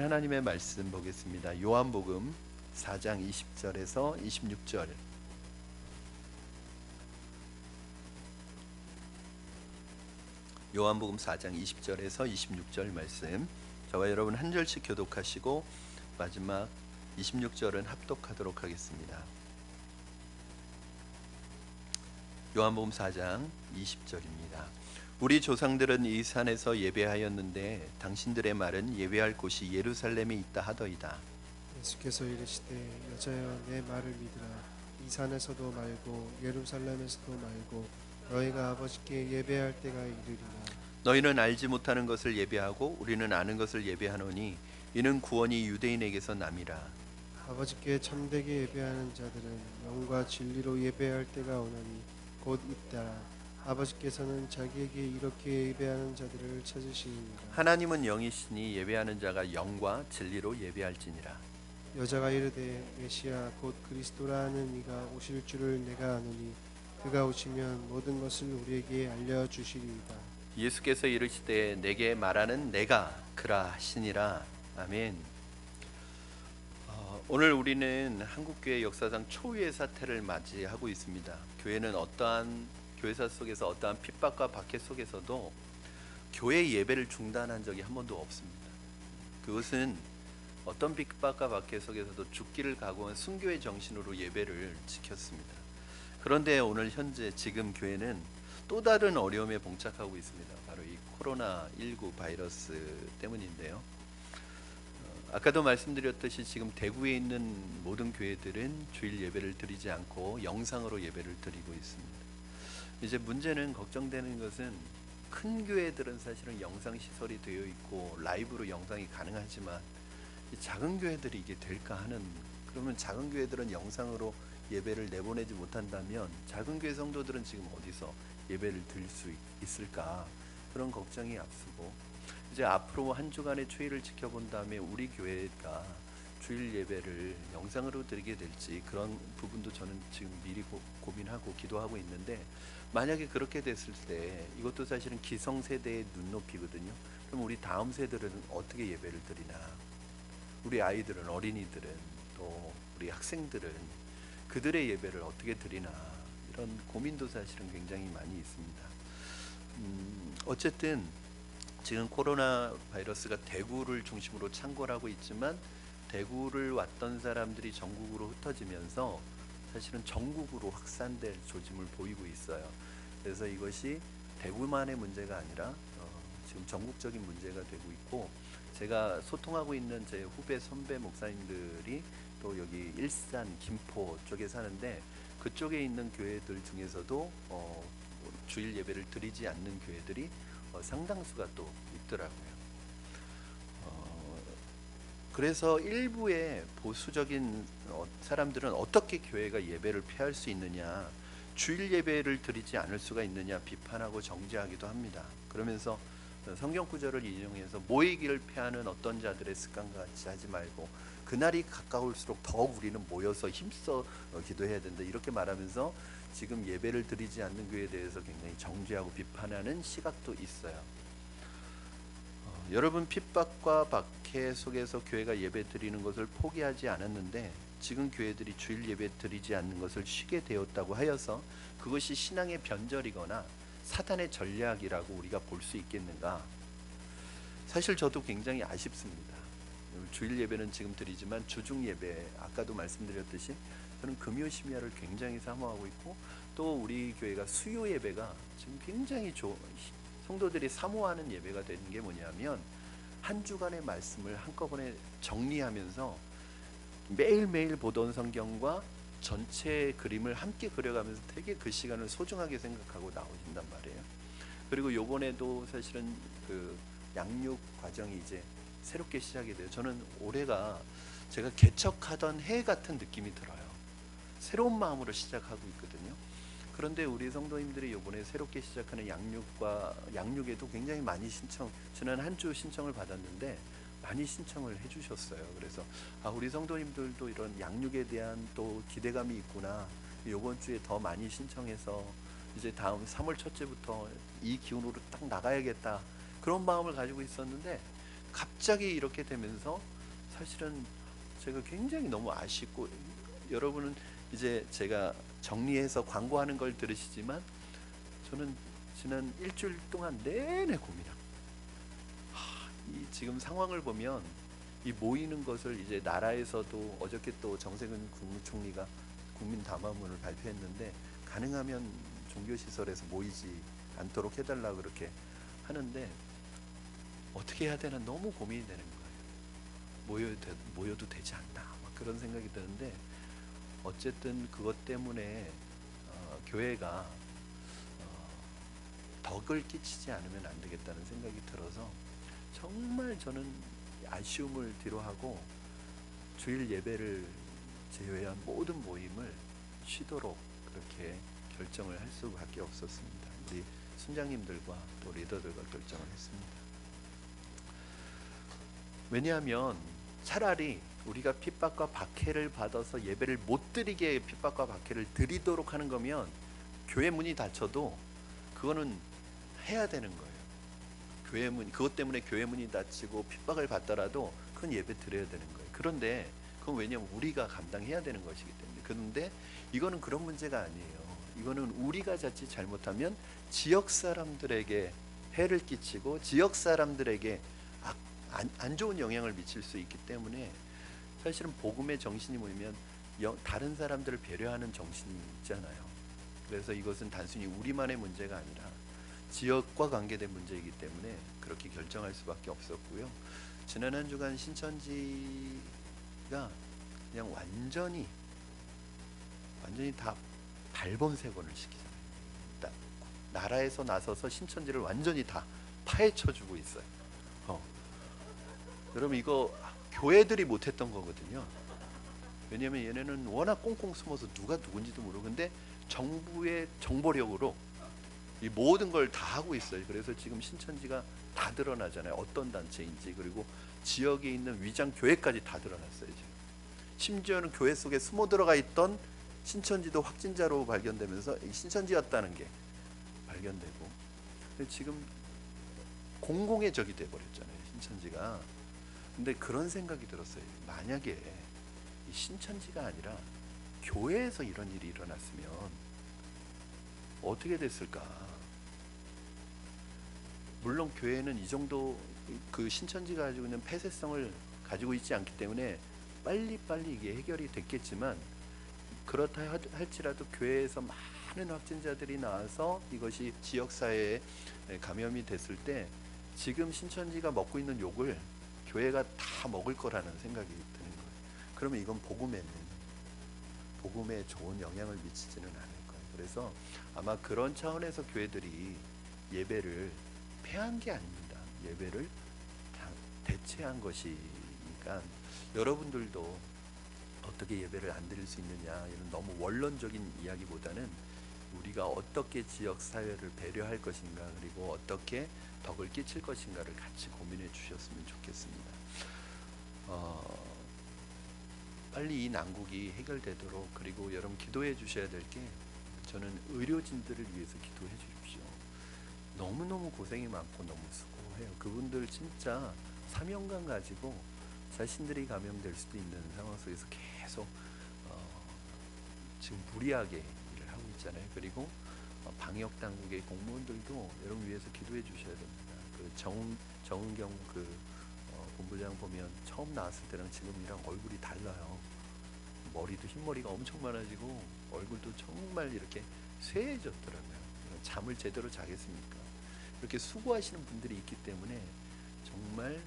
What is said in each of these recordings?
하나님의 말씀 보겠습니다. 요한복음 4장 20절에서 26절. 요한복음 4장 20절에서 26절 말씀, 저와 여러분 한 절씩 교독하시고 마지막 26절은 합독하도록 하겠습니다. 요한복음 4장 20절입니다. 우리 조상들은 이 산에서 예배하였는데 당신들의 말은 예배할 곳이 예루살렘에 있다 하더이다. 예수께서 이르시되 여자여 내 말을 믿으라. 이 산에서도 말고 예루살렘에서도 말고 너희가 아버지께 예배할 때가 이르리라. 너희는 알지 못하는 것을 예배하고 우리는 아는 것을 예배하노니 이는 구원이 유대인에게서 남이라. 아버지께 참되게 예배하는 자들은 영과 진리로 예배할 때가 오나니 곧 있다. 아버지께서는 자기에게 이렇게 예배하는 자들을 찾으시니라. 하나님은 영이시니 예배하는 자가 영과 진리로 예배할지니라. 여자가 이르되 메시아 곧 그리스도라 하는 이가 오실 줄을 내가 아노니 그가 오시면 모든 것을 우리에게 알려주시리이다. 예수께서 이르시되 내게 말하는 내가 그라 하시니라. 아멘. 오늘 우리는 한국교회 역사상 초유의 사태를 맞이하고 있습니다. 교회는 교회사 속에서 어떠한 핍박과 박해 속에서도 교회 예배를 중단한 적이 한 번도 없습니다. 그것은 어떤 핍박과 박해 속에서도 죽기를 각오한 순교의 정신으로 예배를 지켰습니다. 그런데 오늘 현재 지금 교회는 또 다른 어려움에 봉착하고 있습니다. 바로 이 코로나19 바이러스 때문인데요. 아까도 말씀드렸듯이 지금 대구에 있는 모든 교회들은 주일 예배를 드리지 않고 영상으로 예배를 드리고 있습니다. 이제 문제는, 걱정되는 것은 큰 교회들은 사실은 영상 시설이 되어 있고 라이브로 영상이 가능하지만 이 작은 교회들이 이게 될까 하는, 그러면 작은 교회들은 영상으로 예배를 내보내지 못한다면 작은 교회 성도들은 지금 어디서 예배를 드릴 수 있을까, 그런 걱정이 앞서고, 이제 앞으로 한 주간의 추일을 지켜본 다음에 우리 교회가 주일 예배를 영상으로 드리게 될지, 그런 부분도 저는 지금 미리 고민하고 기도하고 있는데, 만약에 그렇게 됐을 때 이것도 사실은 기성세대의 눈높이거든요. 그럼 우리 다음 세대들은 어떻게 예배를 드리나, 우리 아이들은, 어린이들은, 또 우리 학생들은 그들의 예배를 어떻게 드리나, 이런 고민도 사실은 굉장히 많이 있습니다. 어쨌든 지금 코로나 바이러스가 대구를 중심으로 창궐하고 있지만 대구를 왔던 사람들이 전국으로 흩어지면서 사실은 전국으로 확산될 조짐을 보이고 있어요. 그래서 이것이 대구만의 문제가 아니라 지금 전국적인 문제가 되고 있고, 제가 소통하고 있는 제 후배 선배 목사님들이 또 여기 일산, 김포 쪽에 사는데 그쪽에 있는 교회들 중에서도 주일 예배를 드리지 않는 교회들이 상당수가 또 있더라고요. 그래서 일부의 보수적인 사람들은 어떻게 교회가 예배를 폐할 수 있느냐, 주일 예배를 드리지 않을 수가 있느냐 비판하고 정죄하기도 합니다. 그러면서 성경 구절을 인용해서 모이기를 폐하는 어떤 자들의 습관과 같이 하지 말고 그날이 가까울수록 더욱 우리는 모여서 힘써 기도해야 된다, 이렇게 말하면서 지금 예배를 드리지 않는 교회에 대해서 굉장히 정죄하고 비판하는 시각도 있어요. 여러분, 핍박과 박해 속에서 교회가 예배 드리는 것을 포기하지 않았는데 지금 교회들이 주일 예배 드리지 않는 것을 쉬게 되었다고 하여서 그것이 신앙의 변절이거나 사단의 전략이라고 우리가 볼 수 있겠는가? 사실 저도 굉장히 아쉽습니다. 주일 예배는 지금 드리지만 주중 예배, 아까도 말씀드렸듯이 저는 금요 심야를 굉장히 사모하고 있고, 또 우리 교회가 수요 예배가 지금 굉장히 성도들이 사모하는 예배가 되는 게 뭐냐면, 한 주간의 말씀을 한꺼번에 정리하면서 매일매일 보던 성경과 전체 그림을 함께 그려가면서 되게 그 시간을 소중하게 생각하고 나오신단 말이에요. 그리고 요번에도 사실은 그 양육 과정이 이제 새롭게 시작이 돼요. 저는 올해가 제가 개척하던 해 같은 느낌이 들어요. 새로운 마음으로 시작하고 있거든요. 그런데 우리 성도님들이 이번에 새롭게 시작하는 양육에도 굉장히 많이 지난 한 주 신청을 받았는데 많이 신청을 해주셨어요. 그래서 우리 성도님들도 이런 양육에 대한 또 기대감이 있구나, 이번 주에 더 많이 신청해서 이제 다음 3월 첫째부터 이 기운으로 딱 나가야겠다, 그런 마음을 가지고 있었는데 갑자기 이렇게 되면서 사실은 제가 굉장히 너무 아쉽고, 여러분은 이제 제가 정리해서 광고하는 걸 들으시지만 저는 지난 일주일 동안 내내 고민하고, 이 지금 상황을 보면 이 모이는 것을 이제 나라에서도 어저께 또 정세균 국무총리가 국민 담화문을 발표했는데, 가능하면 종교시설에서 모이지 않도록 해달라 그렇게 하는데 어떻게 해야 되나 너무 고민이 되는 거예요. 모여도 되지 않나 막 그런 생각이 드는데, 어쨌든 그것 때문에 교회가 덕을 끼치지 않으면 안 되겠다는 생각이 들어서 정말 저는 아쉬움을 뒤로하고 주일 예배를 제외한 모든 모임을 쉬도록 그렇게 결정을 할 수밖에 없었습니다. 우리 순장님들과 또 리더들과 결정을 했습니다. 왜냐하면 차라리 우리가 핍박과 박해를 받아서 예배를 못 드리게 핍박과 박해를 드리도록 하는 거면 교회 문이 닫혀도 그거는 해야 되는 거예요. 교회 문, 그것 때문에 교회 문이 닫히고 핍박을 받더라도 그건 예배 드려야 되는 거예요. 그런데 그건 왜냐하면 우리가 감당해야 되는 것이기 때문에. 그런데 이거는 그런 문제가 아니에요. 이거는 우리가 자칫 잘못하면 지역 사람들에게 해를 끼치고 지역 사람들에게 안 좋은 영향을 미칠 수 있기 때문에, 사실은 복음의 정신이 뭐냐면 다른 사람들을 배려하는 정신이 있잖아요. 그래서 이것은 단순히 우리만의 문제가 아니라 지역과 관계된 문제이기 때문에 그렇게 결정할 수밖에 없었고요. 지난 한 주간 신천지가 그냥 완전히 다 발본색원을 시키잖아요. 나라에서 나서서 신천지를 완전히 다 파헤쳐주고 있어요. 여러분, 이거 교회들이 못했던 거거든요. 왜냐면 얘네는 워낙 꽁꽁 숨어서 누가 누군지도 모르고, 근데 정부의 정보력으로 이 모든 걸 다 하고 있어요. 그래서 지금 신천지가 다 드러나잖아요. 어떤 단체인지, 그리고 지역에 있는 위장 교회까지 다 드러났어요. 지금 심지어는 교회 속에 숨어 들어가 있던 신천지도 확진자로 발견되면서 신천지였다는 게 발견되고, 근데 지금 공공의 적이 돼버렸잖아요, 신천지가. 근데 그런 생각이 들었어요. 만약에 이 신천지가 아니라 교회에서 이런 일이 일어났으면 어떻게 됐을까? 물론 교회는 이 정도 그 신천지가 가지고 있는 폐쇄성을 가지고 있지 않기 때문에 빨리빨리 이게 해결이 됐겠지만, 그렇다 할지라도 교회에서 많은 확진자들이 나와서 이것이 지역사회에 감염이 됐을 때 지금 신천지가 먹고 있는 욕을 교회가 다 먹을 거라는 생각이 드는 거예요. 그러면 이건 복음에 좋은 영향을 미치지는 않을 거예요. 그래서 아마 그런 차원에서 교회들이 예배를 폐한 게 아닙니다. 예배를 대체한 것이니까, 여러분들도 어떻게 예배를 안 드릴 수 있느냐, 이런 너무 원론적인 이야기보다는 우리가 어떻게 지역 사회를 배려할 것인가, 그리고 어떻게 덕을 끼칠 것인가를 같이 고민해 주셨으면 좋겠습니다. 빨리 이 난국이 해결되도록, 그리고 여러분 기도해 주셔야 될 게, 저는 의료진들을 위해서 기도해 주십시오. 너무너무 고생이 많고 너무 수고해요. 그분들 진짜 사명감 가지고 자신들이 감염될 수도 있는 상황 속에서 계속 지금 무리하게 일을 하고 있잖아요. 그리고 방역 당국의 공무원들도 여러분 위해서 기도해 주셔야 됩니다. 그 정은경 본부장 보면 처음 나왔을 때랑 지금이랑 얼굴이 달라요. 머리도 흰머리가 엄청 많아지고 얼굴도 정말 이렇게 쇠해졌더라고요. 잠을 제대로 자겠습니까? 이렇게 수고하시는 분들이 있기 때문에 정말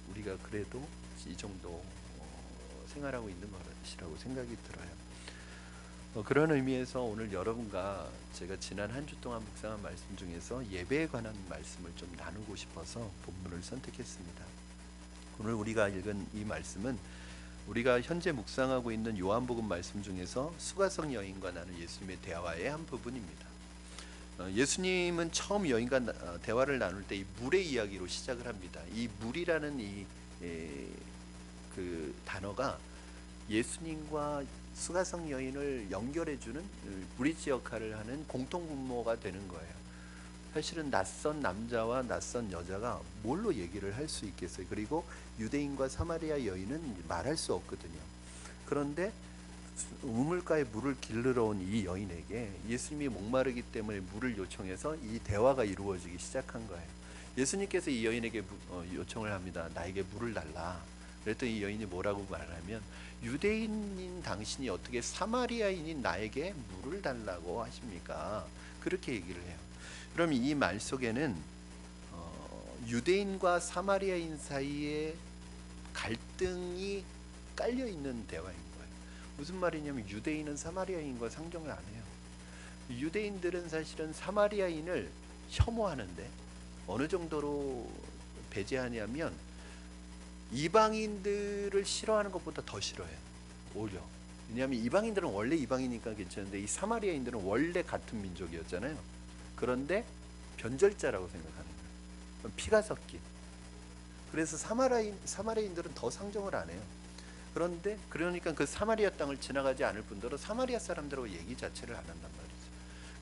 우리가 그래도 이 정도 생활하고 있는 것이라고 생각이 들어요. 그런 의미에서 오늘 여러분과 제가 지난 한 주 동안 묵상한 말씀 중에서 예배에 관한 말씀을 좀 나누고 싶어서 본문을 선택했습니다. 오늘 우리가 읽은 이 말씀은 우리가 현재 묵상하고 있는 요한복음 말씀 중에서 수가성 여인과 나눈 예수님의 대화의 한 부분입니다. 예수님은 처음 여인과 대화를 나눌 때 이 물의 이야기로 시작을 합니다. 이 물이라는 그 단어가 예수님과 수가성 여인을 연결해주는 브리지 역할을 하는 공통분모가 되는 거예요. 사실은 낯선 남자와 낯선 여자가 뭘로 얘기를 할 수 있겠어요? 그리고 유대인과 사마리아 여인은 말할 수 없거든요. 그런데 우물가에 물을 길르러 온 이 여인에게 예수님이 목마르기 때문에 물을 요청해서 이 대화가 이루어지기 시작한 거예요. 예수님께서 이 여인에게 요청을 합니다. 나에게 물을 달라. 그랬더니 이 여인이 뭐라고 말하면, 유대인인 당신이 어떻게 사마리아인인 나에게 물을 달라고 하십니까? 그렇게 얘기를 해요. 그럼 이 말 속에는 유대인과 사마리아인 사이에 갈등이 깔려 있는 대화인 거예요. 무슨 말이냐면 유대인은 사마리아인과 상종을 안 해요. 유대인들은 사실은 사마리아인을 혐오하는데 어느 정도로 배제하냐면 이방인들을 싫어하는 것보다 더 싫어해요. 오히려. 왜냐하면 이방인들은 원래 이방이니까 괜찮은데 이 사마리아인들은 원래 같은 민족이었잖아요. 그런데 변절자라고 생각하는 거예요. 피가 섞인. 그래서 사마리아인들은 더 상종을 안 해요. 그런데 그러니까 그 사마리아 땅을 지나가지 않을 뿐더러 사마리아 사람들하고 얘기 자체를 안 한단 말이죠.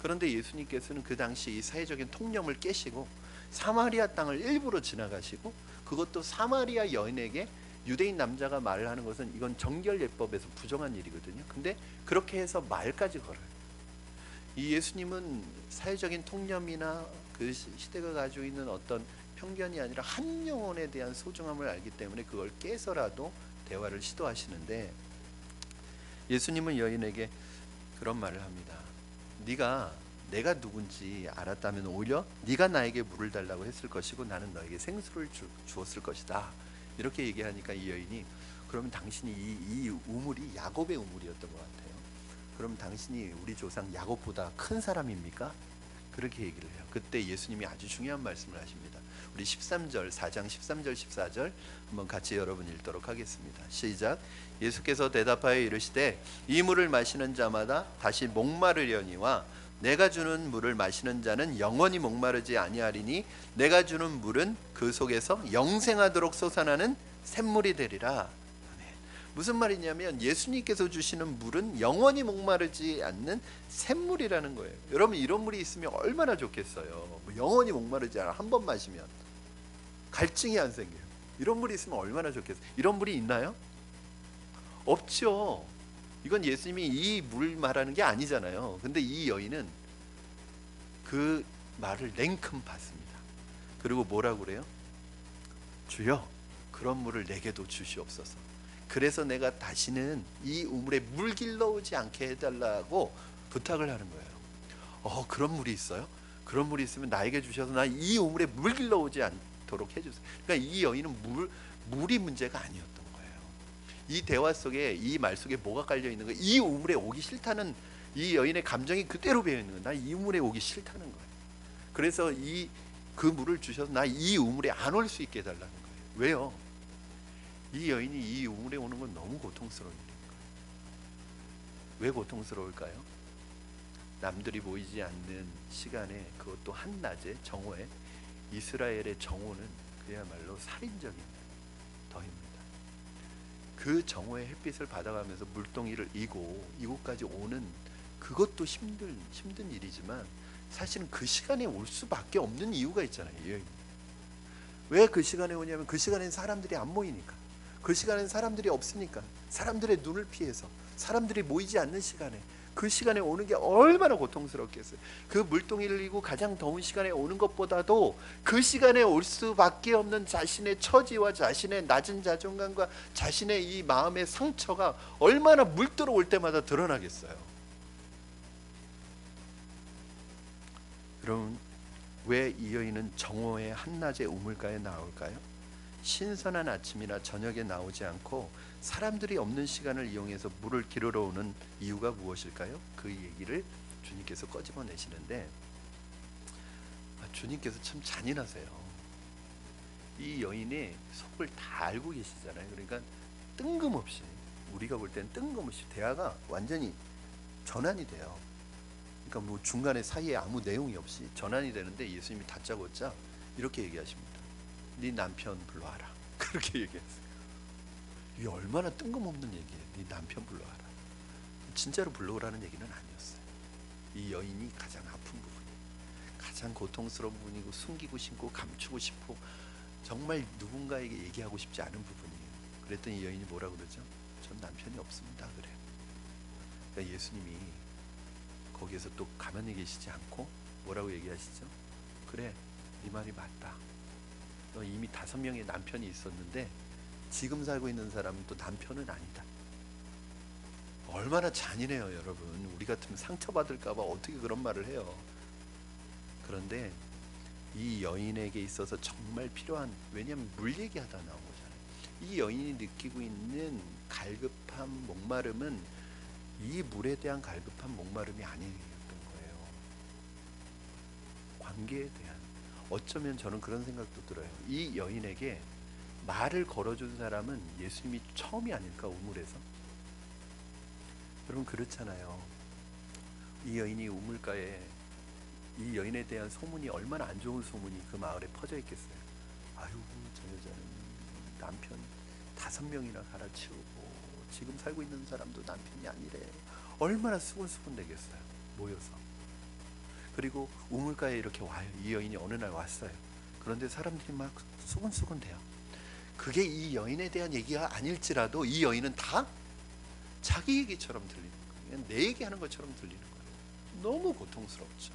그런데 예수님께서는 그 당시 이 사회적인 통념을 깨시고 사마리아 땅을 일부러 지나가시고, 그것도 사마리아 여인에게 유대인 남자가 말을 하는 것은 이건 정결예법에서 부정한 일이거든요. 근데 그렇게 해서 말까지 걸어요. 이 예수님은 사회적인 통념이나 그 시대가 가지고 있는 어떤 편견이 아니라 한 영혼에 대한 소중함을 알기 때문에 그걸 깨서라도 대화를 시도하시는데, 예수님은 여인에게 그런 말을 합니다. 내가 누군지 알았다면 오히려 네가 나에게 물을 달라고 했을 것이고 나는 너에게 생수를 주었을 것이다. 이렇게 얘기하니까 이 여인이, 그러면 당신이 이 우물이 야곱의 우물이었던 것 같아요. 그럼 당신이 우리 조상 야곱보다 큰 사람입니까? 그렇게 얘기를 해요. 그때 예수님이 아주 중요한 말씀을 하십니다. 우리 13절, 4장 13절 14절 한번 같이 여러분 읽도록 하겠습니다. 시작. 예수께서 대답하여 이르시되 이 물을 마시는 자마다 다시 목마르려니와 내가 주는 물을 마시는 자는 영원히 목마르지 아니하리니 내가 주는 물은 그 속에서 영생하도록 솟아나는 샘물이 되리라. 무슨 말이냐면 예수님께서 주시는 물은 영원히 목마르지 않는 샘물이라는 거예요. 여러분 이런 물이 있으면 얼마나 좋겠어요. 영원히 목마르지 않아. 한 번 마시면 갈증이 안 생겨요. 이런 물이 있으면 얼마나 좋겠어요. 이런 물이 있나요? 없죠. 이건 예수님이 이 물 말하는 게 아니잖아요. 근데 이 여인은 그 말을 냉큼 받습니다. 그리고 뭐라고 그래요? 주여 그런 물을 내게도 주시옵소서. 그래서 내가 다시는 이 우물에 물 길러오지 않게 해달라고 부탁을 하는 거예요. 그런 물이 있어요? 그런 물이 있으면 나에게 주셔서 나 이 우물에 물 길러오지 않도록 해주세요. 그러니까 이 여인은 물이 문제가 아니었던 거예요. 이 대화 속에, 이 말 속에 뭐가 깔려 있는 거예요? 이 우물에 오기 싫다는 이 여인의 감정이 그대로 배어 있는 거예요. 나 이 우물에 오기 싫다는 거예요. 그래서 그 물을 주셔서 나 이 우물에 안 올 수 있게 해달라는 거예요. 왜요? 이 여인이 이 우물에 오는 건 너무 고통스러운 일인 거예요. 왜 고통스러울까요? 남들이 보이지 않는 시간에, 그것도 한낮에 정오에 이스라엘의 정오는 그야말로 살인적인 더입니다. 그 정오의 햇빛을 받아가면서 물동이를 이곳까지 오는 그것도 힘든 일이지만 사실은 그 시간에 올 수밖에 없는 이유가 있잖아요. 왜 그 시간에 오냐면 그 시간엔 사람들이 안 모이니까, 그 시간엔 사람들이 없으니까, 사람들의 눈을 피해서 사람들이 모이지 않는 시간에, 그 시간에 오는 게 얼마나 고통스럽겠어요. 그 물동이를 이고 가장 더운 시간에 오는 것보다도 그 시간에 올 수밖에 없는 자신의 처지와 자신의 낮은 자존감과 자신의 이 마음의 상처가 얼마나 물 들어올 때마다 드러나겠어요. 그럼 왜 이 여인은 정오의 한낮의 우물가에 나올까요? 신선한 아침이나 저녁에 나오지 않고 사람들이 없는 시간을 이용해서 물을 길으러 오는 이유가 무엇일까요? 그 얘기를 주님께서 꺼집어내시는데, 주님께서 참 잔인하세요. 이 여인의 속을 다 알고 계시잖아요. 그러니까 뜬금없이, 우리가 볼 때는 뜬금없이 대화가 완전히 전환이 돼요. 그러니까 뭐 중간에 사이에 아무 내용이 없이 전환이 되는데 예수님이 다짜고짜 이렇게 얘기하십니다. 네 남편 불러와라. 그렇게 얘기했어요. 이게 얼마나 뜬금없는 얘기예요. 네 남편 불러와라. 진짜로 불러오라는 얘기는 아니었어요. 이 여인이 가장 아픈 부분이에요. 가장 고통스러운 부분이고 숨기고 싶고 감추고 싶고 정말 누군가에게 얘기하고 싶지 않은 부분이에요. 그랬더니 이 여인이 뭐라 그러죠? 전 남편이 없습니다. 그래. 그러니까 예수님이 거기에서 또 가만히 계시지 않고 뭐라고 얘기하시죠? 그래, 네 말이 맞다. 너 이미 5명의 남편이 있었는데 지금 살고 있는 사람은 또 남편은 아니다. 얼마나 잔인해요, 여러분. 우리 같으면 상처받을까 봐 어떻게 그런 말을 해요. 그런데 이 여인에게 있어서 정말 필요한, 왜냐하면 물 얘기하다 나온 거잖아요. 이 여인이 느끼고 있는 갈급함, 목마름은 이 물에 대한 갈급한 목마름이 아니었던 거예요. 관계에 대한. 어쩌면 저는 그런 생각도 들어요. 이 여인에게 말을 걸어준 사람은 예수님이 처음이 아닐까, 우물에서. 여러분 그렇잖아요. 이 여인이 우물가에, 이 여인에 대한 소문이 얼마나 안 좋은 소문이 그 마을에 퍼져 있겠어요. 아유, 저 여자는 남편 5명이나 갈아치우고 지금 살고 있는 사람도 남편이 아니래. 얼마나 수군수군 되겠어요, 모여서. 그리고 우물가에 이렇게 와요. 이 여인이 어느 날 왔어요. 그런데 사람들이 막 수군수군 돼요. 그게 이 여인에 대한 얘기가 아닐지라도 이 여인은 다 자기 얘기처럼 들리는 거예요. 내 얘기하는 것처럼 들리는 거예요. 너무 고통스럽죠.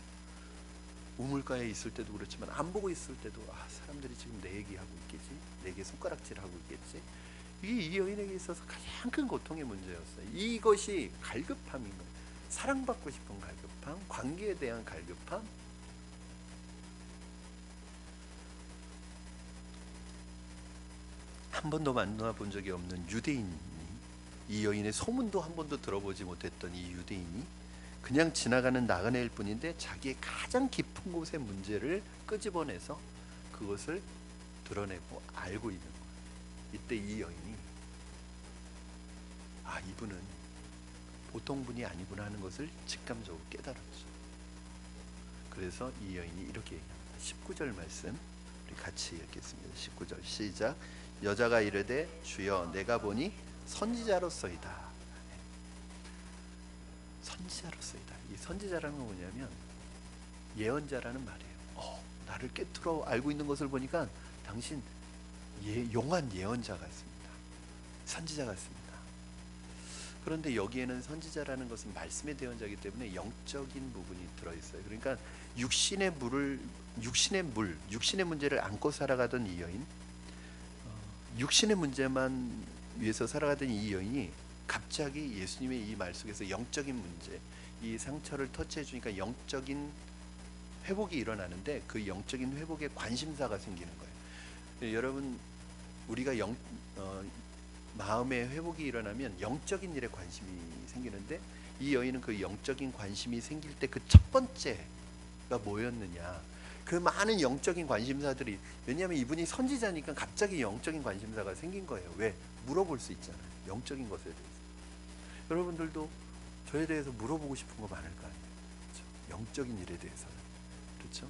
우물가에 있을 때도 그렇지만 안 보고 있을 때도 사람들이 지금 내 얘기하고 있겠지, 내게 손가락질하고 있겠지. 이게 이 여인에게 있어서 가장 큰 고통의 문제였어요. 이것이 갈급함인 거예요. 사랑받고 싶은 갈급함, 관계에 대한 갈급함. 한 번도 만나본 적이 없는 유대인이, 이 여인의 소문도 한 번도 들어보지 못했던 이 유대인이 그냥 지나가는 나그네일 뿐인데 자기의 가장 깊은 곳의 문제를 끄집어내서 그것을 드러내고 알고 있는 거예요. 이때 이 여인이 이분은 보통 분이 아니구나 하는 것을 직감적으로 깨달았죠. 그래서 이 여인이 이렇게 얘기합니다. 19절 말씀 우리 같이 읽겠습니다. 19절 시작. 여자가 이르되 주여 내가 보니 선지자로서이다. 선지자로서이다. 이 선지자라는 건 뭐냐면 예언자라는 말이에요. 나를 꿰뚫어 알고 있는 것을 보니까 당신 용한 예언자 같습니다. 선지자 같습니다. 그런데 여기에는 선지자라는 것은 말씀의 대언자이기 때문에 영적인 부분이 들어있어요. 그러니까 육신의 문제를 안고 살아가던 이 여인, 육신의 문제만 위해서 살아가던 이 여인이 갑자기 예수님의 이 말 속에서 영적인 문제, 이 상처를 터치해 주니까 영적인 회복이 일어나는데 그 영적인 회복에 관심사가 생기는 거예요. 여러분, 우리가 마음의 회복이 일어나면 영적인 일에 관심이 생기는데 이 여인은 그 영적인 관심이 생길 때 그 첫 번째가 뭐였느냐, 그 많은 영적인 관심사들이, 왜냐하면 이분이 선지자니까 갑자기 영적인 관심사가 생긴 거예요. 왜? 물어볼 수 있잖아요, 영적인 것에 대해서. 여러분들도 저에 대해서 물어보고 싶은 거 많을 거 아니에요. 그렇죠? 영적인 일에 대해서는. 그렇죠?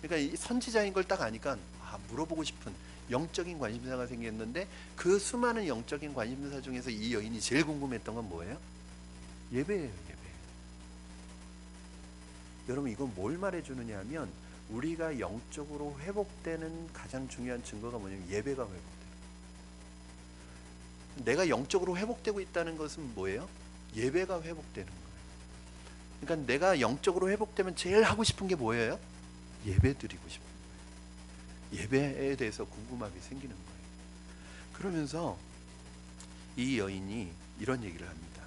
그러니까 이 선지자인 걸 딱 아니까 물어보고 싶은 영적인 관심사가 생겼는데 그 수많은 영적인 관심사 중에서 이 여인이 제일 궁금했던 건 뭐예요? 예배예요, 예배. 여러분, 이건 뭘 말해주느냐 하면 우리가 영적으로 회복되는 가장 중요한 증거가 뭐냐면 예배가 회복돼요. 내가 영적으로 회복되고 있다는 것은 뭐예요? 예배가 회복되는 거예요. 그러니까 내가 영적으로 회복되면 제일 하고 싶은 게 뭐예요? 예배 드리고 싶은 거예요. 예배에 대해서 궁금함이 생기는 거예요. 그러면서 이 여인이 이런 얘기를 합니다.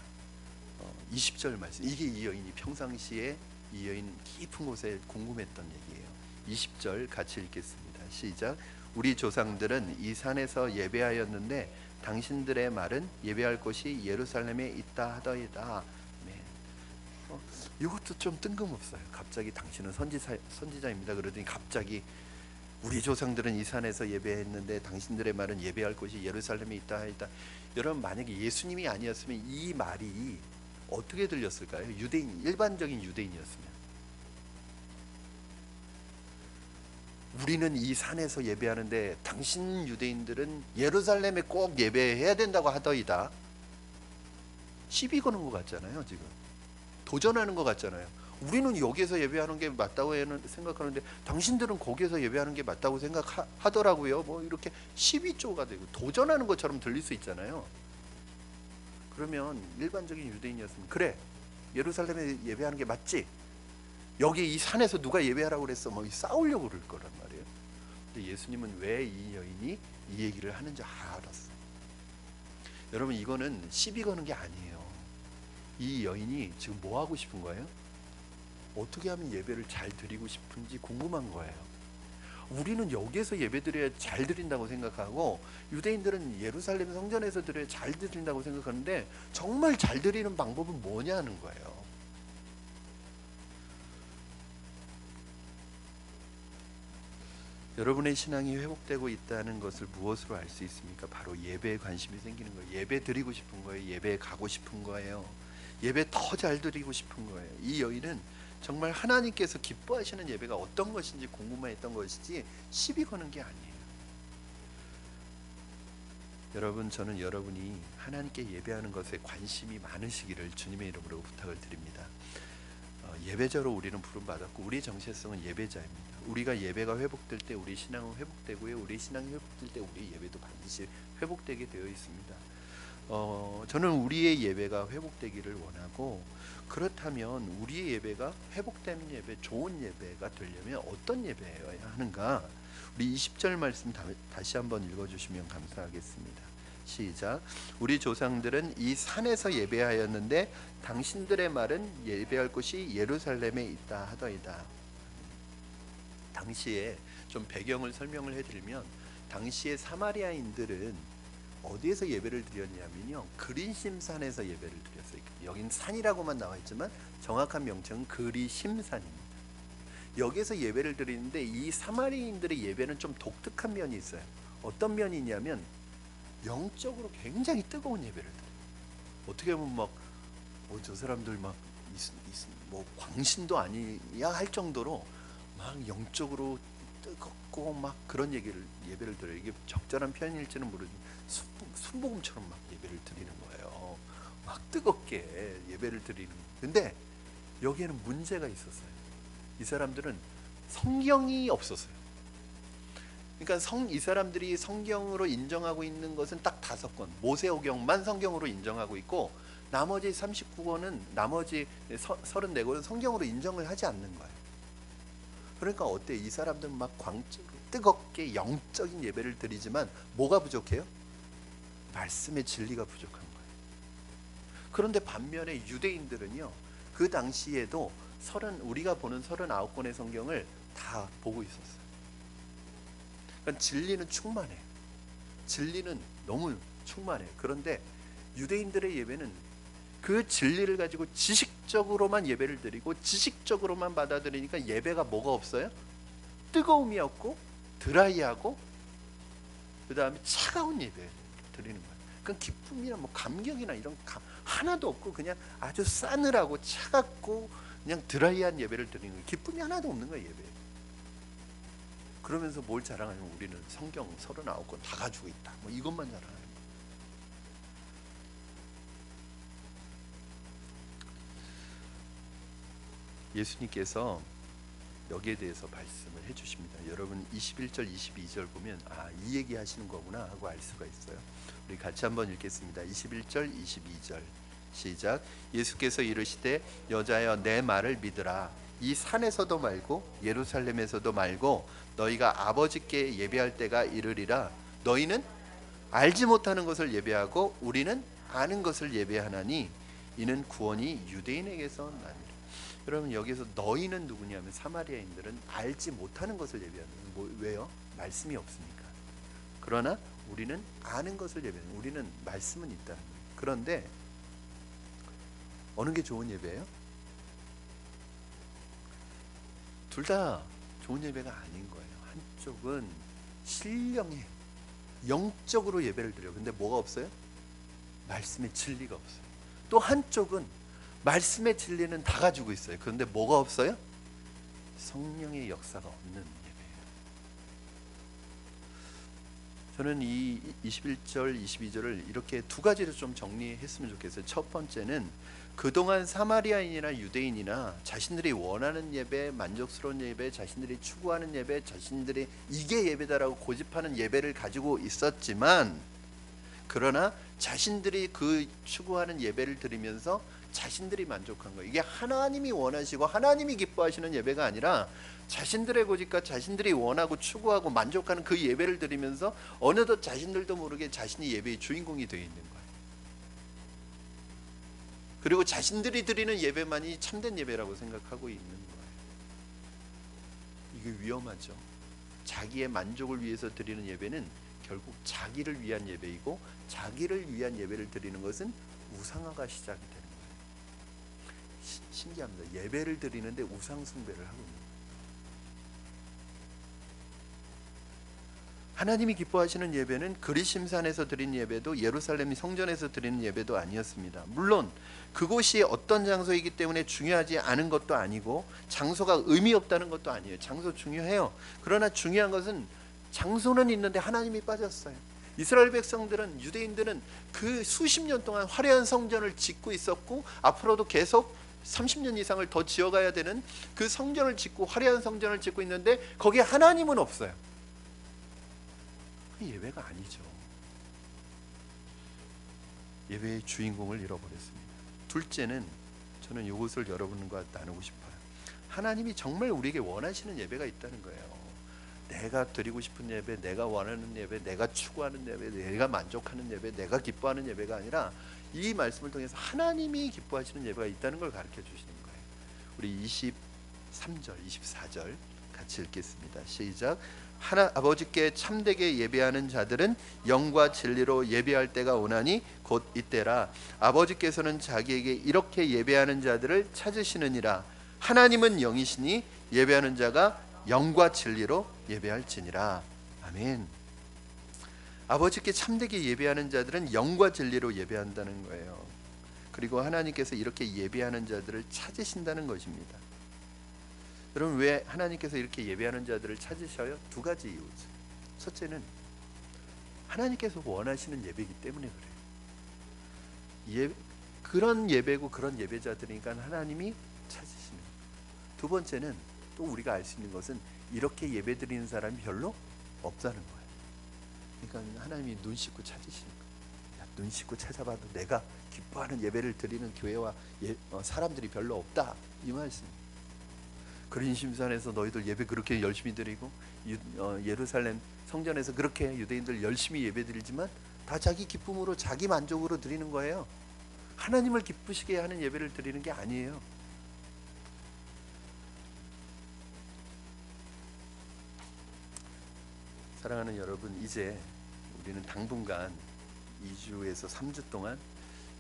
20절 말씀, 이게 이 여인이 평상시에 이 여인 깊은 곳에 궁금했던 얘기예요. 20절 같이 읽겠습니다. 시작. 우리 조상들은 이 산에서 예배하였는데 당신들의 말은 예배할 곳이 예루살렘에 있다 하더이다. 네. 이것도 좀 뜬금없어요. 갑자기 당신은 선지자입니다. 그러더니 갑자기 우리 조상들은 이 산에서 예배했는데 당신들의 말은 예배할 곳이 예루살렘에 있다 하이다. 여러분, 만약에 예수님이 아니었으면 이 말이 어떻게 들렸을까요? 일반적인 유대인이었으면. 우리는 이 산에서 예배하는데 당신 유대인들은 예루살렘에 꼭 예배해야 된다고 하더이다. 시비 거는 것 같잖아요. 지금 도전하는 것 같잖아요. 우리는 여기에서 예배하는 게 맞다고 생각하는데 당신들은 거기에서 예배하는 게 맞다고 생각하더라고요. 뭐 이렇게 시비조가 되고 도전하는 것처럼 들릴 수 있잖아요. 그러면 일반적인 유대인이었으면 그래, 예루살렘에 예배하는 게 맞지? 여기 이 산에서 누가 예배하라고 그랬어? 뭐 싸우려고 그럴 거란 말이에요. 근데 예수님은 왜 이 여인이 이 얘기를 하는지 알았어. 여러분, 이거는 시비 거는 게 아니에요. 이 여인이 지금 뭐 하고 싶은 거예요? 어떻게 하면 예배를 잘 드리고 싶은지 궁금한 거예요. 우리는 여기에서 예배 드려야 잘 드린다고 생각하고, 유대인들은 예루살렘 성전에서 드려야 잘 드린다고 생각하는데, 정말 잘 드리는 방법은 뭐냐는 거예요. 여러분의 신앙이 회복되고 있다는 것을 무엇으로 알 수 있습니까? 바로 예배에 관심이 생기는 거예요. 예배 드리고 싶은 거예요. 예배에 가고 싶은 거예요. 예배 더 잘 드리고 싶은 거예요. 이 여인은 정말 하나님께서 기뻐하시는 예배가 어떤 것인지 궁금했던 것이지 시비 거는 게 아니에요. 여러분, 저는 여러분이 하나님께 예배하는 것에 관심이 많으시기를 주님의 이름으로 부탁을 드립니다. 예배자로 우리는 부름받았고, 우리의 정체성은 예배자입니다. 우리가 예배가 회복될 때 우리 신앙은 회복되고요, 우리 신앙이 회복될 때 우리 예배도 반드시 회복되게 되어 있습니다. 저는 우리의 예배가 회복되기를 원하고, 그렇다면 우리의 예배가 회복된 예배, 좋은 예배가 되려면 어떤 예배여야 하는가? 우리 20절 말씀 다시 한번 읽어주시면 감사하겠습니다. 시작. 우리 조상들은 이 산에서 예배하였는데 당신들의 말은 예배할 곳이 예루살렘에 있다 하더이다. 당시에 좀 배경을 설명을 해드리면, 당시에 사마리아인들은 어디에서 예배를 드렸냐면요, 그리심산에서 예배를 드렸어요. 여긴 산이라고만 나와 있지만 정확한 명칭은 그리심산입니다. 여기서 예배를 드리는데, 이 사마리아인들의 예배는 좀 독특한 면이 있어요. 어떤 면이 있냐면 영적으로 굉장히 뜨거운 예배를 드려요. 어떻게 보면 막 저 사람들 막 뭐 광신도 아니야 할 정도로 막 영적으로 뜨겁고 막 그런 예배를 드려요. 이게 적절한 표현일지는 모르지만 순복음처럼 막 예배를 드리는 거예요. 막 뜨겁게 예배를 드리는. 근데 여기에는 문제가 있었어요. 이 사람들은 성경이 없었어요. 그러니까 이 사람들이 성경으로 인정하고 있는 것은 딱 5권, 모세오경만 성경으로 인정하고 있고, 나머지 39권은, 나머지 34권은 성경으로 인정을 하지 않는 거예요. 그러니까 어때? 이 사람들은 막 광적으로 뜨겁게 영적인 예배를 드리지만 뭐가 부족해요? 말씀의 진리가 부족한 거예요. 그런데 반면에 유대인들은요, 그 당시에도 우리가 보는 39권의 성경을 다 보고 있었어요. 그러니까 진리는 충만해요. 진리는 너무 충만해요. 그런데 유대인들의 예배는 그 진리를 가지고 지식적으로만 예배를 드리고 지식적으로만 받아들이니까 예배가 뭐가 없어요? 뜨거움이 없고 드라이하고, 그 다음에 차가운 예배 드리는 거예요. 그건 기쁨이나 뭐 감격이나 이런 하나도 없고, 그냥 아주 싸늘하고 차갑고 그냥 드라이한 예배를 드리는 거예요. 기쁨이 하나도 없는 거예요, 예배. 그러면서 뭘 자랑하냐면 우리는 성경 39권 다 가지고 있다, 뭐 이것만 자랑하는 거예요. 예수님께서 여기에 대해서 말씀을 해주십니다. 여러분 21절 22절 보면 이 얘기 하시는 거구나 하고 알 수가 있어요. 우리 같이 한번 읽겠습니다. 21절 22절 시작. 예수께서 이르시되 여자여 내 말을 믿으라. 이 산에서도 말고 예루살렘에서도 말고 너희가 아버지께 예배할 때가 이르리라. 너희는 알지 못하는 것을 예배하고 우리는 아는 것을 예배하나니 이는 구원이 유대인에게서 나니라. 여러분, 여기서 너희는 누구냐면 사마리아인들은 알지 못하는 것을 예배하는 거예요. 왜요? 말씀이 없으니까. 그러나 우리는 아는 것을 예배하는 거예요. 우리는 말씀은 있다는 거예요. 그런데 어느 게 좋은 예배예요? 둘 다 좋은 예배가 아닌 거예요. 한쪽은 신령해, 영적으로 예배를 드려요. 근데 뭐가 없어요? 말씀의 진리가 없어요. 또 한쪽은 말씀의 진리는 다 가지고 있어요. 그런데 뭐가 없어요? 성령의 역사가 없는 예배예요. 저는 이 21절, 22절을 이렇게 두 가지로 좀 정리했으면 좋겠어요. 첫 번째는 그동안 사마리아인이나 유대인이나 자신들이 원하는 예배, 만족스러운 예배, 자신들이 추구하는 예배, 자신들이 이게 예배다라고 고집하는 예배를 가지고 있었지만, 그러나 자신들이 그 추구하는 예배를 드리면서 자신들이 만족한 거예요. 이게 하나님이 원하시고 하나님이 기뻐하시는 예배가 아니라 자신들의 고집과 자신들이 원하고 추구하고 만족하는 그 예배를 드리면서 어느덧 자신들도 모르게 자신이 예배의 주인공이 되어 있는 거예요. 그리고 자신들이 드리는 예배만이 참된 예배라고 생각하고 있는 거예요. 이게 위험하죠. 자기의 만족을 위해서 드리는 예배는 결국 자기를 위한 예배이고, 자기를 위한 예배를 드리는 것은 우상화가 시작이 되는 거예요. 신기합니다. 예배를 드리는데 우상 숭배를 하고 있는 거예요. 하나님이 기뻐하시는 예배는 그리심산에서 드린 예배도 예루살렘 성전에서 드리는 예배도 아니었습니다. 물론 그곳이 어떤 장소이기 때문에 중요하지 않은 것도 아니고 장소가 의미 없다는 것도 아니에요. 장소 중요해요. 그러나 중요한 것은 장소는 있는데 하나님이 빠졌어요. 이스라엘 백성들은, 유대인들은 그 수십 년 동안 화려한 성전을 짓고 있었고 앞으로도 계속 30년 이상을 더 지어가야 되는 그 성전을 짓고 화려한 성전을 짓고 있는데 거기에 하나님은 없어요. 예배가 아니죠. 예배의 주인공을 잃어버렸습니다. 둘째는, 저는 이것을 여러분과 나누고 싶어요. 하나님이 정말 우리에게 원하시는 예배가 있다는 거예요. 내가 드리고 싶은 예배, 내가 원하는 예배, 내가 추구하는 예배, 내가 만족하는 예배, 내가 기뻐하는 예배가 아니라 이 말씀을 통해서 하나님이 기뻐하시는 예배가 있다는 걸 가르쳐 주시는 거예요. 우리 23절, 24절 같이 읽겠습니다. 시작. 아버지께 참되게 예배하는 자들은 영과 진리로 예배할 때가 오나니 곧 이때라. 아버지께서는 자기에게 이렇게 예배하는 자들을 찾으시느니라. 하나님은 영이시니 예배하는 자가 영과 진리로 예배할지니라. 아멘. 아버지께 참되게 예배하는 자들은 영과 진리로 예배한다는 거예요. 그리고 하나님께서 이렇게 예배하는 자들을 찾으신다는 것입니다. 여러분, 왜 하나님께서 이렇게 예배하는 자들을 찾으셔요? 두 가지 이유죠. 첫째는 하나님께서 원하시는 예배이기 때문에 그래요. 그런 예배고 그런 예배자들이니까 하나님이 찾으시는 거예요. 두 번째는 또 우리가 알 수 있는 것은 이렇게 예배 드리는 사람이 별로 없다는 거예요. 그러니까 하나님이 눈 씻고 찾으시는 거예요. 야, 눈 씻고 찾아봐도 내가 기뻐하는 예배를 드리는 교회와 사람들이 별로 없다, 이 말씀입니다. 그린심산에서 너희들 예배 그렇게 열심히 드리고 예루살렘 성전에서 그렇게 유대인들 열심히 예배 드리지만 다 자기 기쁨으로 자기 만족으로 드리는 거예요. 하나님을 기쁘시게 하는 예배를 드리는 게 아니에요. 사랑하는 여러분, 이제 우리는 당분간 2주에서 3주 동안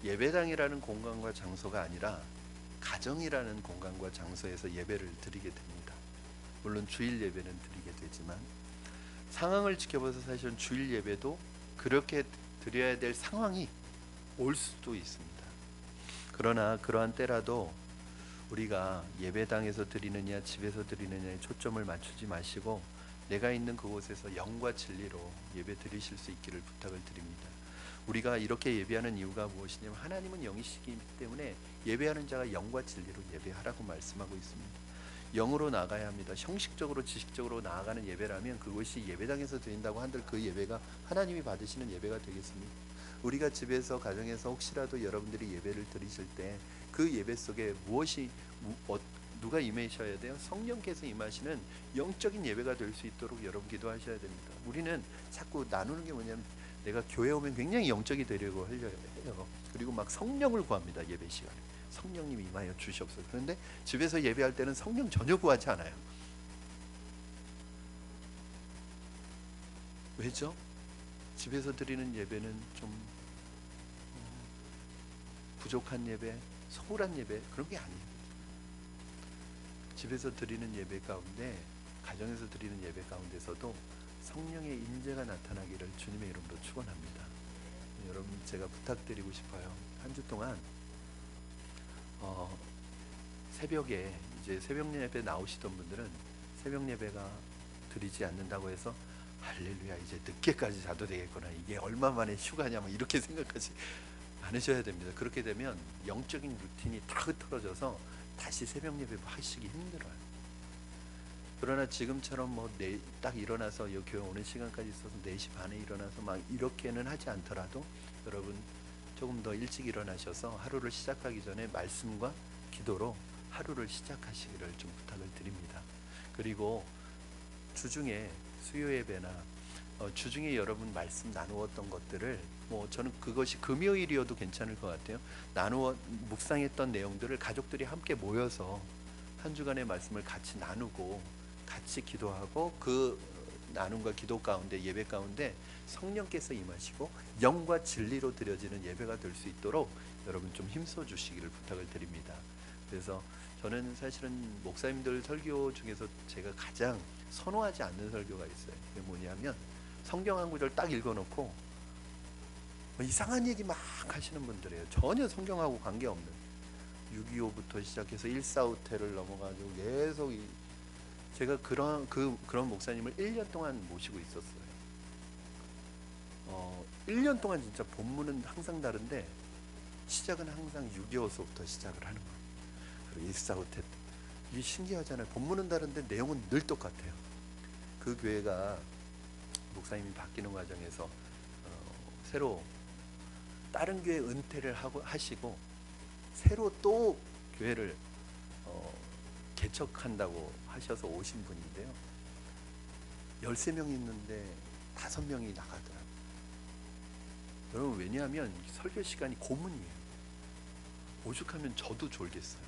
예배당이라는 공간과 장소가 아니라 가정이라는 공간과 장소에서 예배를 드리게 됩니다. 물론 주일 예배는 드리게 되지만 상황을 지켜봐서 사실은 주일 예배도 그렇게 드려야 될 상황이 올 수도 있습니다. 그러나 그러한 때라도 우리가 예배당에서 드리느냐 집에서 드리느냐에 초점을 맞추지 마시고 내가 있는 그곳에서 영과 진리로 예배 드리실 수 있기를 부탁을 드립니다. 우리가 이렇게 예배하는 이유가 무엇이냐면 하나님은 영이시기 때문에 예배하는 자가 영과 진리로 예배하라고 말씀하고 있습니다. 영으로 나가야 합니다. 형식적으로 지식적으로 나아가는 예배라면 그것이 예배당에서 드린다고 한들 그 예배가 하나님이 받으시는 예배가 되겠습니다. 우리가 집에서 가정에서 혹시라도 여러분들이 예배를 드리실 때 그 예배 속에 무엇이 누가 임하셔야 돼요? 성령께서 임하시는 영적인 예배가 될 수 있도록 여러분 기도하셔야 됩니다. 우리는 자꾸 나누는 게 뭐냐면 내가 교회 오면 굉장히 영적이 되려고 하려 해요. 그리고 막 성령을 구합니다. 예배 시간에 성령님 임하여 주시옵소서. 그런데 집에서 예배할 때는 성령 전혀 구하지 않아요. 왜죠? 집에서 드리는 예배는 좀 부족한 예배, 소홀한 예배, 그런 게 아니에요. 집에서 드리는 예배 가운데, 가정에서 드리는 예배 가운데서도 성령의 임재가 나타나기를 주님의 이름으로 축원합니다. 여러분, 제가 부탁드리고 싶어요. 한 주 동안 새벽에 이제 새벽 예배 나오시던 분들은 새벽 예배가 드리지 않는다고 해서 할렐루야 이제 늦게까지 자도 되겠구나, 이게 얼마 만에 휴가냐 뭐 이렇게 생각하지 않으셔야 됩니다. 그렇게 되면 영적인 루틴이 다 흐트러져서 다시 새벽 예배 하시기 힘들어요. 그러나 지금처럼 딱 일어나서 여기 교회 오는 시간까지 있어서 4시 반에 일어나서 막 이렇게는 하지 않더라도 여러분 조금 더 일찍 일어나셔서 하루를 시작하기 전에 말씀과 기도로 하루를 시작하시기를 좀 부탁을 드립니다. 그리고 주중에 수요 예배나 주중에 여러분 말씀 나누었던 것들을 저는 그것이 금요일이어도 괜찮을 것 같아요. 나누어 묵상했던 내용들을 가족들이 함께 모여서 한 주간의 말씀을 같이 나누고 같이 기도하고 그 나눔과 기도 가운데 예배 가운데 성령께서 임하시고 영과 진리로 드려지는 예배가 될 수 있도록 여러분 좀 힘써 주시기를 부탁을 드립니다. 그래서 저는 사실은 목사님들 설교 중에서 제가 가장 선호하지 않는 설교가 있어요. 그게 뭐냐면 성경 한 구절 딱 읽어놓고 이상한 얘기 막 하시는 분들이에요. 전혀 성경하고 관계없는 6.25부터 시작해서 145태를 넘어가지고 계속 제가 그런 목사님을 1년 동안 모시고 있었어요. 1년 동안 진짜 본문은 항상 다른데 시작은 항상 6.25서부터 시작을 하는 거예요. 그리고 145태 이게 신기하잖아요. 본문은 다른데 내용은 늘 똑같아요. 그 교회가 목사님이 바뀌는 과정에서 새로 다른 교회 은퇴를 하시고 새로 또 교회를 개척한다고 하셔서 오신 분인데요. 13명이 있는데 5명이 나가더라고요. 여러분 왜냐하면 설교 시간이 고문이에요. 오죽하면 저도 졸겠어요.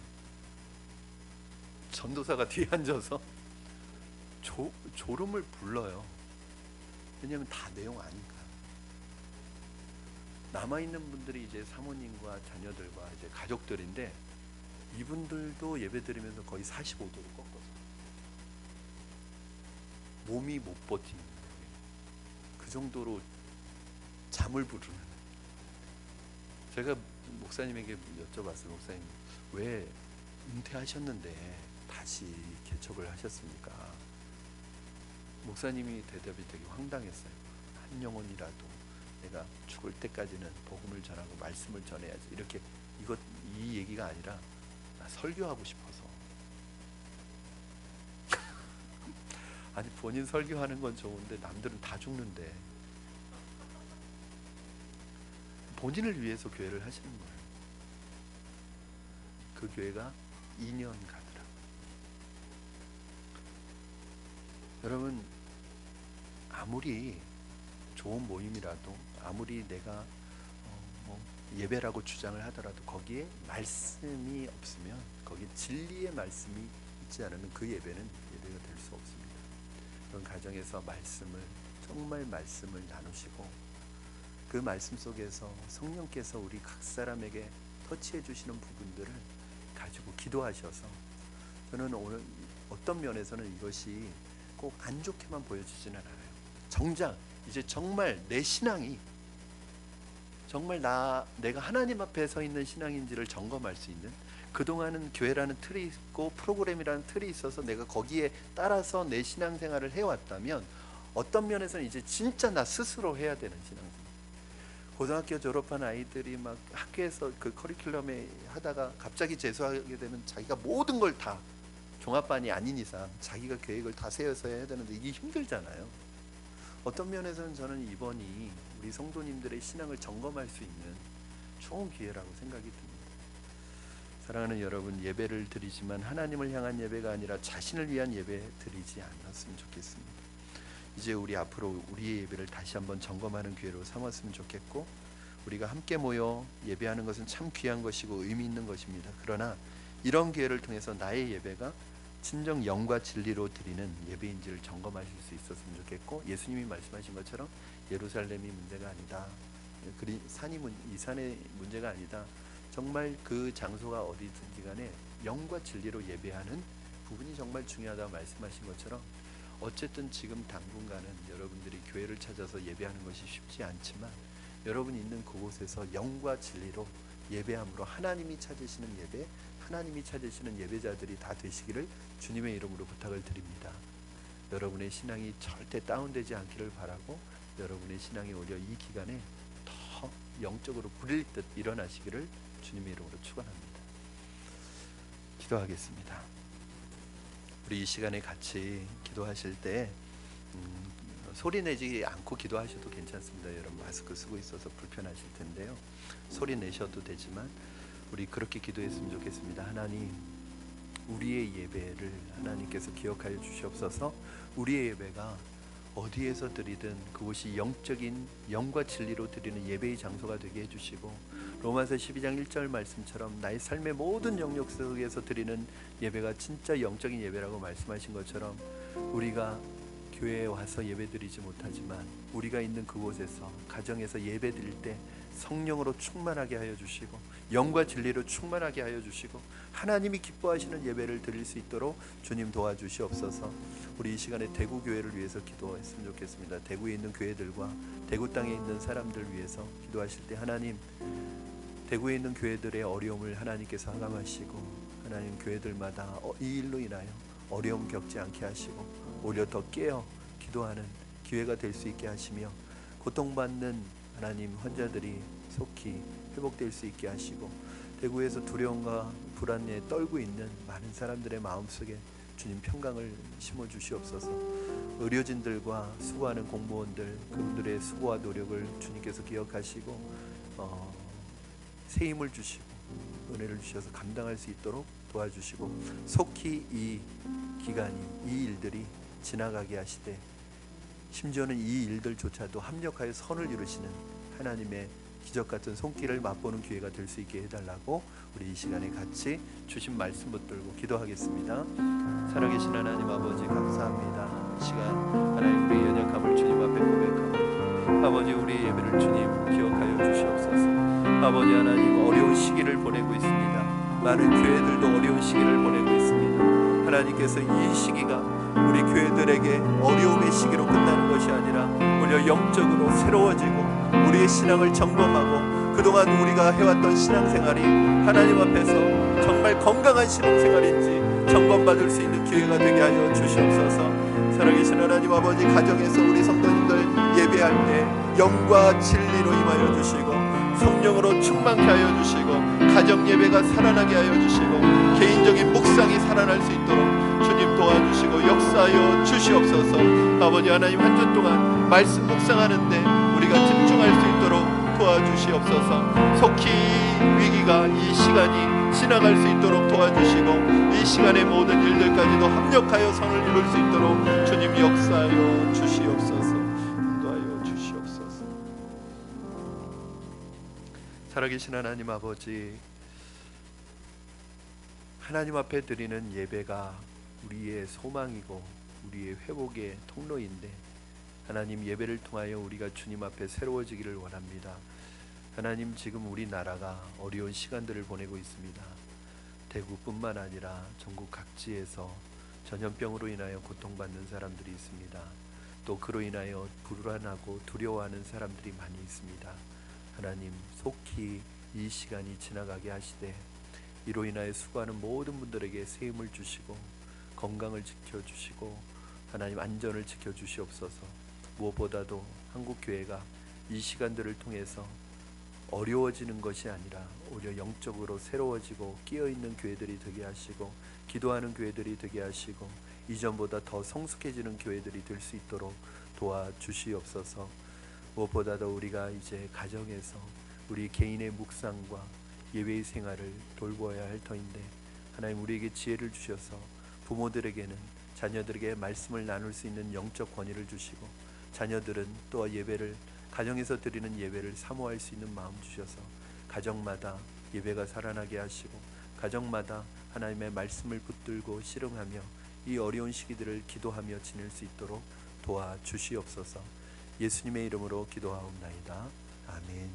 전도사가 뒤에 앉아서 졸음을 불러요. 왜냐하면 다 내용 아니까. 남아있는 분들이 이제 사모님과 자녀들과 이제 가족들인데 이분들도 예배 드리면서 거의 45도로 꺾어서 몸이 못 버티는 거예요. 그 정도로 잠을 부르는. 제가 목사님에게 여쭤봤어요. 목사님 왜 은퇴하셨는데 다시 개척을 하셨습니까? 목사님이 대답이 되게 황당했어요. 한 영혼이라도 내가 죽을 때까지는 복음을 전하고 말씀을 전해야지. 이렇게 이 얘기가 아니라 나 설교하고 싶어서. 아니 본인 설교하는 건 좋은데 남들은 다 죽는데 본인을 위해서 교회를 하시는 거예요. 그 교회가 2년 가더라고요. 여러분 아무리 좋은 모임이라도 아무리 내가 예배라고 주장을 하더라도 거기에 말씀이 없으면 거기에 진리의 말씀이 있지 않으면 그 예배는 예배가 될 수 없습니다. 그런 가정에서 정말 말씀을 나누시고 그 말씀 속에서 성령께서 우리 각 사람에게 터치해 주시는 부분들을 가지고 기도하셔서 저는 오늘 어떤 면에서는 이것이 꼭 안 좋게만 보여지지는 않아요. 정작 이제 정말 내 신앙이 정말 내가 하나님 앞에 서 있는 신앙인지를 점검할 수 있는, 그동안은 교회라는 틀이 있고 프로그램이라는 틀이 있어서 내가 거기에 따라서 내 신앙생활을 해왔다면 어떤 면에서는 이제 진짜 나 스스로 해야 되는 신앙생활. 고등학교 졸업한 아이들이 막 학교에서 그 커리큘럼에 하다가 갑자기 재수하게 되면 자기가 모든 걸 다 종합반이 아닌 이상 자기가 계획을 다 세워서 해야 되는데 이게 힘들잖아요. 어떤 면에서는 저는 이번이 우리 성도님들의 신앙을 점검할 수 있는 좋은 기회라고 생각이 듭니다. 사랑하는 여러분, 예배를 드리지만 하나님을 향한 예배가 아니라 자신을 위한 예배 드리지 않았으면 좋겠습니다. 이제 우리 앞으로 우리의 예배를 다시 한번 점검하는 기회로 삼았으면 좋겠고, 우리가 함께 모여 예배하는 것은 참 귀한 것이고 의미 있는 것입니다. 그러나 이런 기회를 통해서 나의 예배가 진정 영과 진리로 드리는 예배인지를 점검하실 수 있었으면 좋겠고, 예수님이 말씀하신 것처럼 예루살렘이 문제가 아니다, 이 산의 문제가 아니다, 정말 그 장소가 어디든지 간에 영과 진리로 예배하는 부분이 정말 중요하다고 말씀하신 것처럼, 어쨌든 지금 당분간은 여러분들이 교회를 찾아서 예배하는 것이 쉽지 않지만 여러분이 있는 그곳에서 영과 진리로 예배함으로 하나님이 찾으시는 예배, 하나님이 찾으시는 예배자들이 다 되시기를 주님의 이름으로 부탁을 드립니다. 여러분의 신앙이 절대 다운되지 않기를 바라고, 여러분의 신앙이 오히려 이 기간에 더 영적으로 불일 듯 일어나시기를 주님의 이름으로 축원합니다. 기도하겠습니다. 우리 이 시간에 같이 기도하실 때 소리 내지 않고 기도하셔도 괜찮습니다. 여러분 마스크 쓰고 있어서 불편하실 텐데요. 소리 내셔도 되지만 우리 그렇게 기도했으면 좋겠습니다. 하나님, 우리의 예배를 하나님께서 기억하여 주시옵소서. 우리의 예배가 어디에서 드리든 그곳이 영적인 영과 진리로 드리는 예배의 장소가 되게 해주시고, 로마서 12장 1절 말씀처럼 나의 삶의 모든 영역 속에서 드리는 예배가 진짜 영적인 예배라고 말씀하신 것처럼, 우리가 교회에 와서 예배 드리지 못하지만 우리가 있는 그곳에서 가정에서 예배 드릴 때 성령으로 충만하게 하여 주시고 영과 진리로 충만하게 하여 주시고 하나님이 기뻐하시는 예배를 드릴 수 있도록 주님 도와주시옵소서. 우리 이 시간에 대구 교회를 위해서 기도했으면 좋겠습니다. 대구에 있는 교회들과 대구 땅에 있는 사람들 위해서 기도하실 때 하나님, 대구에 있는 교회들의 어려움을 하나님께서 감하시고 하나님 교회들마다 이 일로 인하여 어려움 겪지 않게 하시고 오히려 더 깨어 기도하는 기회가 될 수 있게 하시며 고통받는 하나님 환자들이 속히 회복될 수 있게 하시고 대구에서 두려움과 불안에 떨고 있는 많은 사람들의 마음속에 주님 평강을 심어 주시옵소서. 의료진들과 수고하는 공무원들, 그분들의 수고와 노력을 주님께서 기억하시고 새 힘을 주시고 은혜를 주셔서 감당할 수 있도록 도와주시고 속히 이 기간이, 이 일들이 지나가게 하시되 심지어는 이 일들조차도 합력하여 선을 이루시는 하나님의 기적같은 손길을 맛보는 기회가 될 수 있게 해달라고 우리 이 시간에 같이 주신 말씀 붙들고 기도하겠습니다. 살아계신 하나님 아버지, 감사합니다. 이 시간 하나님 우리의 연약함을 주님 앞에 고백하고 아버지, 우리의 예배를 주님 기억하여 주시옵소서. 아버지 하나님, 어려운 시기를 보내고 있습니다. 많은 교회들도 어려운 시기를 보내고 있습니다. 하나님께서 이 시기가 우리 교회들에게 어려움의 시기로 끝나는 것이 아니라 오히려 영적으로 새로워지고 우리의 신앙을 점검하고 그동안 우리가 해왔던 신앙생활이 하나님 앞에서 정말 건강한 신앙생활인지 점검받을 수 있는 기회가 되게 하여 주시옵소서. 살아계신 하나님 아버지, 가정에서 우리 성도님들 예배할 때 영과 진리로 임하여 주시고 성령으로 충만케 하여 주시고 가정 예배가 살아나게 하여 주시고 개인적인 묵상이 살아날 수 있도록 주님 도와주시고 역사하여 주시옵소서. 아버지 하나님, 한 주 동안 말씀 묵상하는데 우리가 집중할 수 있도록 도와주시옵소서. 속히 위기가, 이 시간이 지나갈 수 있도록 도와주시고 이 시간의 모든 일들까지도 합력하여 선을 이룰 수 있도록 주님 역사하여 주시옵소서. 인도하여 주시옵소서. 살아계신 하나님 아버지, 하나님 앞에 드리는 예배가 우리의 소망이고 우리의 회복의 통로인데 하나님, 예배를 통하여 우리가 주님 앞에 새로워지기를 원합니다. 하나님, 지금 우리나라가 어려운 시간들을 보내고 있습니다. 대구뿐만 아니라 전국 각지에서 전염병으로 인하여 고통받는 사람들이 있습니다. 또 그로 인하여 불안하고 두려워하는 사람들이 많이 있습니다. 하나님, 속히 이 시간이 지나가게 하시되 이로 인하여 수고하는 모든 분들에게 새 힘을 주시고 건강을 지켜주시고 하나님 안전을 지켜주시옵소서. 무엇보다도 한국교회가 이 시간들을 통해서 어려워지는 것이 아니라 오히려 영적으로 새로워지고 끼어있는 교회들이 되게 하시고 기도하는 교회들이 되게 하시고 이전보다 더 성숙해지는 교회들이 될 수 있도록 도와주시옵소서. 무엇보다도 우리가 이제 가정에서 우리 개인의 묵상과 예배의 생활을 돌보아야 할 터인데 하나님, 우리에게 지혜를 주셔서 부모들에게는 자녀들에게 말씀을 나눌 수 있는 영적 권위를 주시고 자녀들은 또 예배를, 가정에서 드리는 예배를 사모할 수 있는 마음 주셔서 가정마다 예배가 살아나게 하시고 가정마다 하나님의 말씀을 붙들고 실행하며 이 어려운 시기들을 기도하며 지낼 수 있도록 도와주시옵소서. 예수님의 이름으로 기도하옵나이다. 아멘.